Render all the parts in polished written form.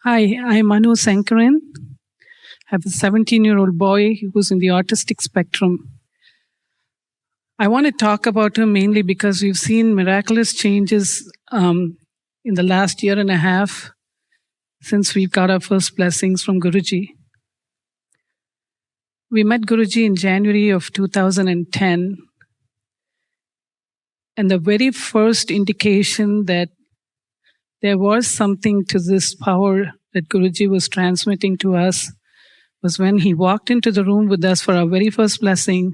Hi, I'm Manu Sankaran. I have a 17-year-old boy who's in the autistic spectrum. I want to talk about him mainly because we've seen miraculous changes in the last year and a half since we got our first blessings from Guruji. We met Guruji in January of 2010. And the very first indication that there was something to this power that Guruji was transmitting to us was when he walked into the room with us for our very first blessing,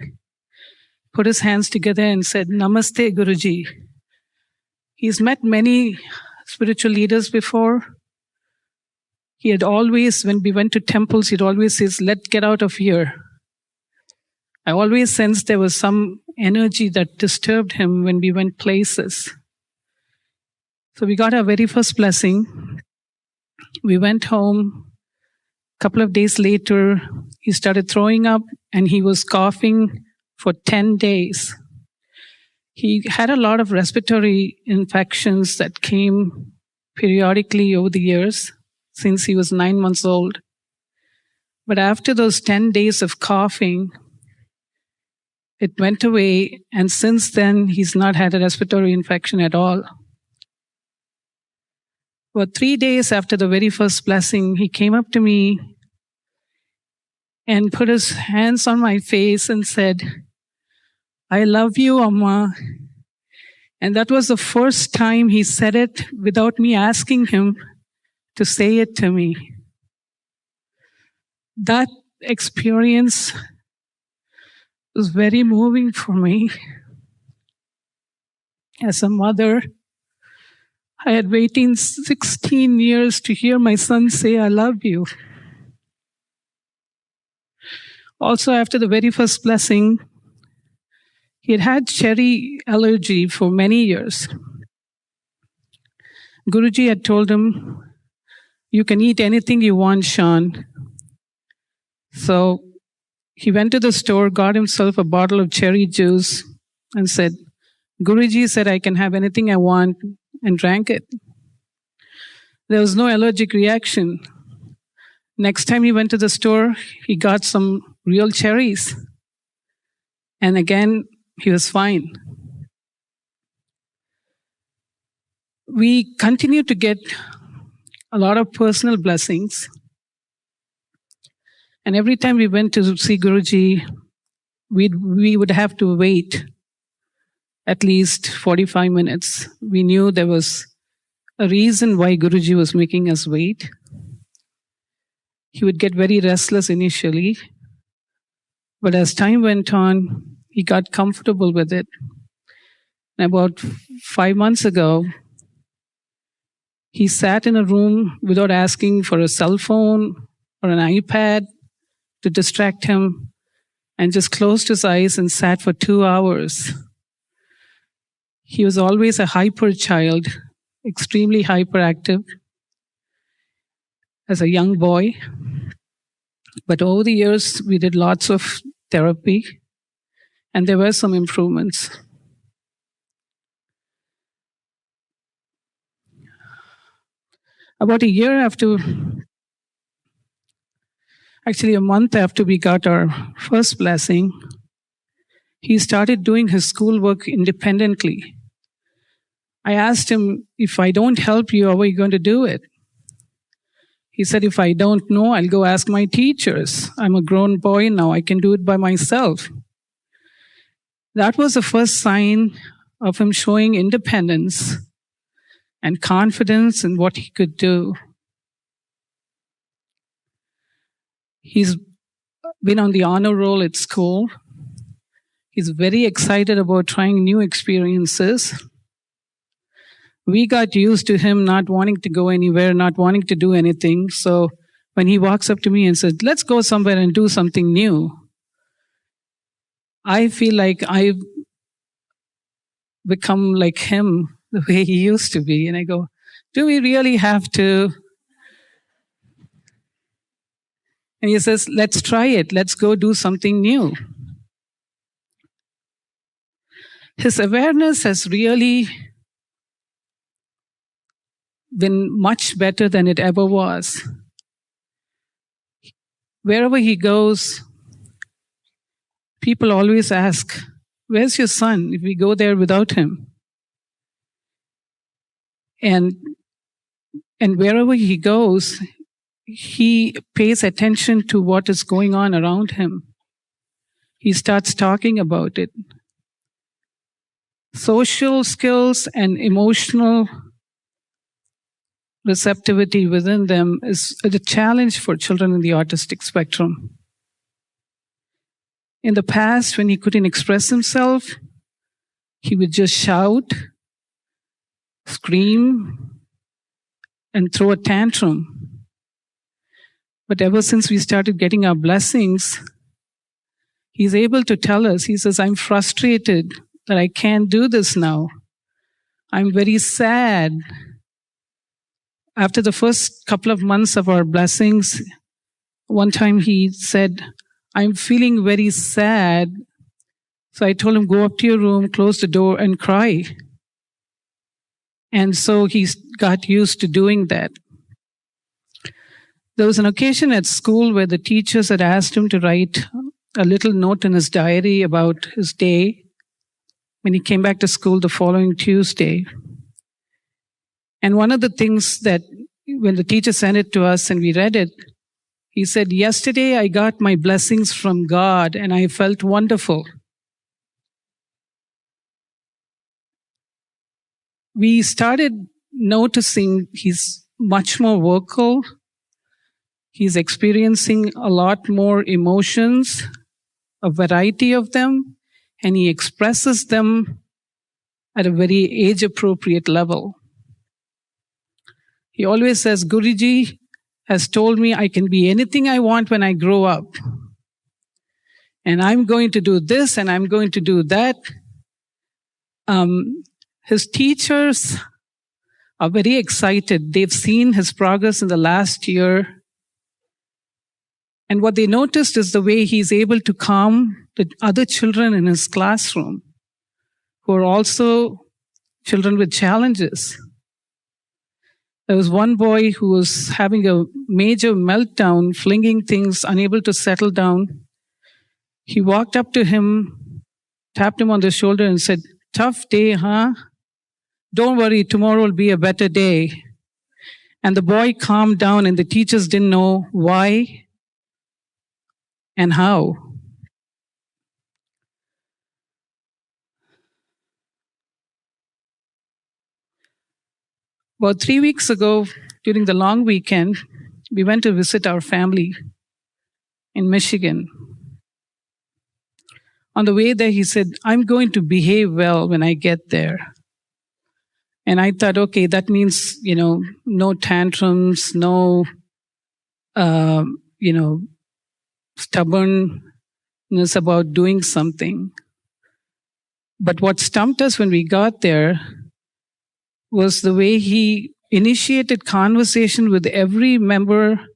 put his hands together and said, "Namaste, Guruji." He's met many spiritual leaders before. He had always, when we went to temples, he'd always says, "Let's get out of here." I always sensed there was some energy that disturbed him when we went places. So we got our very first blessing. We went home. A couple of days later, he started throwing up and he was coughing for 10 days. He had a lot of respiratory infections that came periodically over the years since he was 9 months old. But after those 10 days of coughing, it went away, and since then, he's not had a respiratory infection at all. For 3 days after the very first blessing, he came up to me and put his hands on my face and said, "I love you, Amma." And that was the first time he said it without me asking him to say it to me. That experience was very moving for me. As a mother, I had waited 16 years to hear my son say, "I love you." Also, after the very first blessing, he had had cherry allergy for many years. Guruji had told him, "You can eat anything you want, Sean." So he went to the store, got himself a bottle of cherry juice, and said, "Guruji said I can have anything I want," and drank it. There was no allergic reaction. Next time he went to the store, he got some real cherries. And again, he was fine. We continued to get a lot of personal blessings. And every time we went to see Guruji, we would have to wait at least 45 minutes. We knew there was a reason why Guruji was making us wait. He would get very restless initially, but as time went on, he got comfortable with it. And about 5 months ago, he sat in a room without asking for a cell phone or an iPad to distract him, and just closed his eyes and sat for 2 hours. He was always a hyper child, extremely hyperactive as a young boy. But over the years, we did lots of therapy, and there were some improvements. About a year after, actually a month after we got our first blessing, he started doing his schoolwork independently. I asked him, "If I don't help you, how are you going to do it?" He said, "If I don't know, I'll go ask my teachers. I'm a grown boy now. I can do it by myself." That was the first sign of him showing independence and confidence in what he could do. He's been on the honor roll at school. He's very excited about trying new experiences. We got used to him not wanting to go anywhere, not wanting to do anything. So when he walks up to me and says, "Let's go somewhere and do something new," I feel like I've become like him the way he used to be. And I go, "Do we really have to?" And he says, "Let's try it. Let's go do something new." His awareness has really been much better than it ever was. Wherever he goes, people always ask, "Where's your son?" if we go there without him. And wherever he goes, he pays attention to what is going on around him. He starts talking about it. Social skills and emotional receptivity within them is a challenge for children in the autistic spectrum. In the past, when he couldn't express himself, he would just shout, scream, and throw a tantrum. But ever since we started getting our blessings, he's able to tell us, he says, "I'm frustrated that I can't do this now. I'm very sad." After the first couple of months of our blessings, one time he said, "I'm feeling very sad." So I told him, "Go up to your room, close the door, and cry." And so he got used to doing that. There was an occasion at school where the teachers had asked him to write a little note in his diary about his day when he came back to school the following Tuesday. And one of the things that when the teacher sent it to us and we read it, he said, "Yesterday I got my blessings from God and I felt wonderful." We started noticing he's much more vocal. He's experiencing a lot more emotions, a variety of them, and he expresses them at a very age-appropriate level. He always says, "Guruji has told me I can be anything I want when I grow up. And I'm going to do this and I'm going to do that." His teachers are very excited. They've seen his progress in the last year. And what they noticed is the way he's able to calm the other children in his classroom, who are also children with challenges. There was one boy who was having a major meltdown, flinging things, unable to settle down. He walked up to him, tapped him on the shoulder and said, "Tough day, huh? Don't worry, tomorrow will be a better day." And the boy calmed down and the teachers didn't know why and how. About 3 weeks ago, during the long weekend, we went to visit our family in Michigan. On the way there, he said, "I'm going to behave well when I get there." And I thought, okay, that means, no tantrums, no, stubbornness about doing something. But what stumped us when we got there was the way he initiated conversation with every member.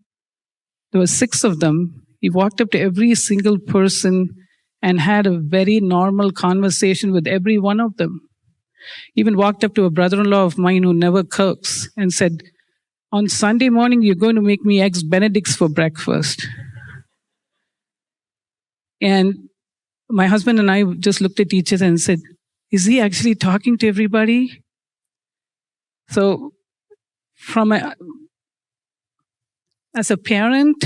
There were 6 of them. He walked up to every single person and had a very normal conversation with every one of them. Even walked up to a brother-in-law of mine who never cooks and said, "On Sunday morning, you're going to make me eggs Benedicts for breakfast." And my husband and I just looked at each other and said, "Is he actually talking to everybody?" So as a parent,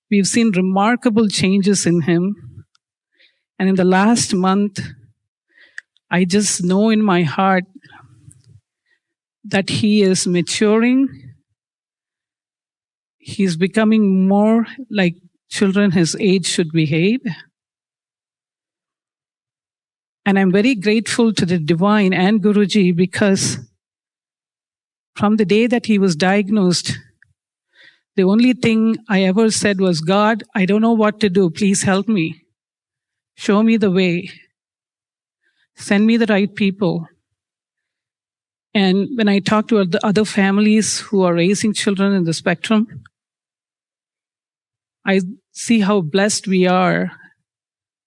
we've seen remarkable changes in him. And in the last month, I just know in my heart that he is maturing. He's becoming more like children his age should behave. And I'm very grateful to the divine and Guruji because from the day that he was diagnosed, the only thing I ever said was, "God, I don't know what to do. Please help me. Show me the way. Send me the right people." And when I talk to the other families who are raising children in the spectrum, I see how blessed we are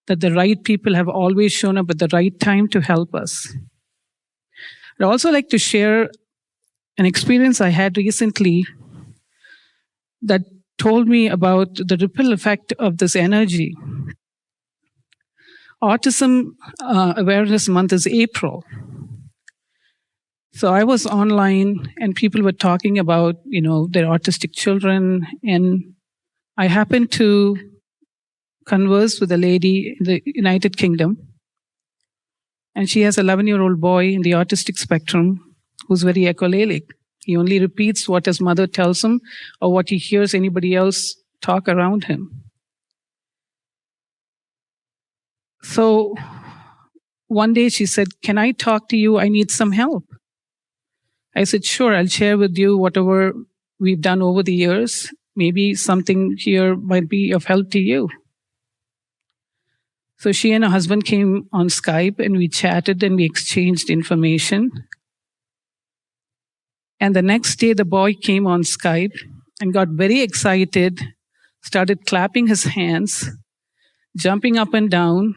that the right people have always shown up at the right time to help us. I'd also like to share an experience I had recently that told me about the ripple effect of this energy. Autism Awareness Month is April. So I was online and people were talking about, their autistic children. And I happened to converse with a lady in the United Kingdom. And she has an 11-year-old boy in the autistic spectrum who's very echolalic. He only repeats what his mother tells him or what he hears anybody else talk around him. So one day she said, "Can I talk to you? I need some help." I said, "Sure, I'll share with you whatever we've done over the years. Maybe something here might be of help to you." So she and her husband came on Skype and we chatted and we exchanged information. And the next day, the boy came on Skype and got very excited, started clapping his hands, jumping up and down.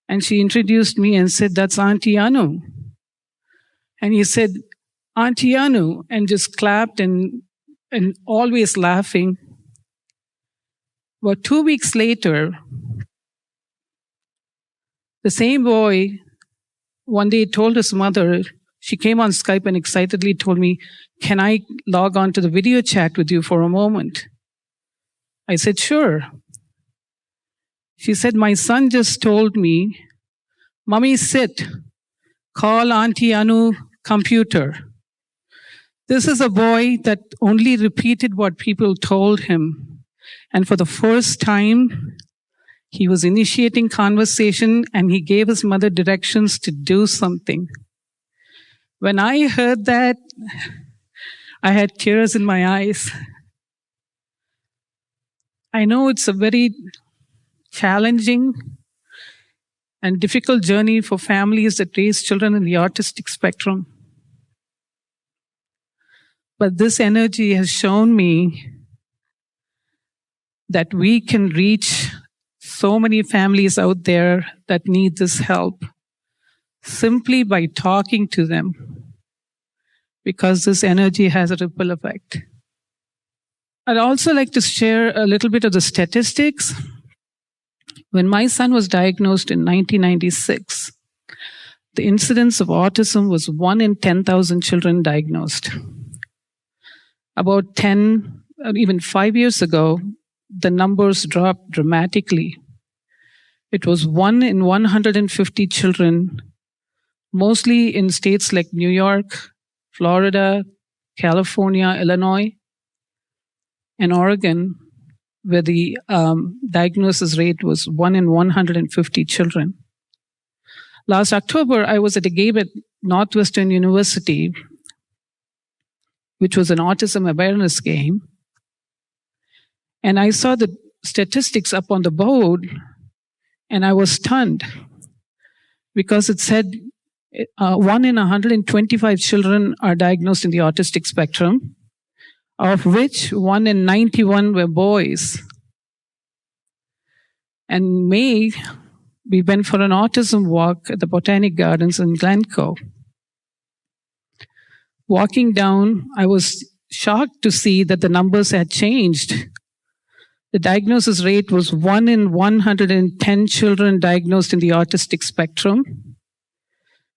And she introduced me and said, "That's Auntie Anu." And he said, "Auntie Anu," and just clapped and always laughing. About 2 weeks later, the same boy one day told his mother, she came on Skype and excitedly told me, "Can I log on to the video chat with you for a moment?" I said, "Sure." She said, "My son just told me, 'Mommy, sit, call Auntie Anu computer.'" This is a boy that only repeated what people told him. And for the first time, he was initiating conversation and he gave his mother directions to do something. When I heard that, I had tears in my eyes. I know it's a very challenging and difficult journey for families that raise children in the autistic spectrum. But this energy has shown me that we can reach so many families out there that need this help simply by talking to them, because this energy has a ripple effect. I'd also like to share a little bit of the statistics. When my son was diagnosed in 1996, the incidence of autism was 1 in 10,000 children diagnosed. About 10, or even 5 years ago, the numbers dropped dramatically. It was 1 in 150 children, mostly in states like New York, Florida, California, Illinois, and Oregon, where the diagnosis rate was 1 in 150 children. Last October, I was at a game at Northwestern University, which was an autism awareness game. And I saw the statistics up on the board, and I was stunned because it said 1 in 125 children are diagnosed in the autistic spectrum, of which 1 in 91 were boys. And in May, we went for an autism walk at the Botanic Gardens in Glencoe. Walking down, I was shocked to see that the numbers had changed. The diagnosis rate was 1 in 110 children diagnosed in the autistic spectrum,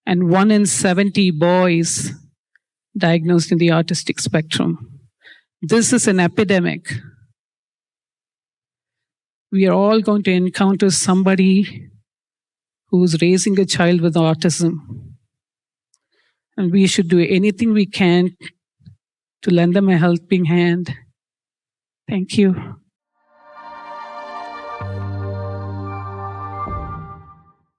and 1 in 70 boys diagnosed in the autistic spectrum. This is an epidemic. We are all going to encounter somebody who's raising a child with autism. And we should do anything we can to lend them a helping hand. Thank you.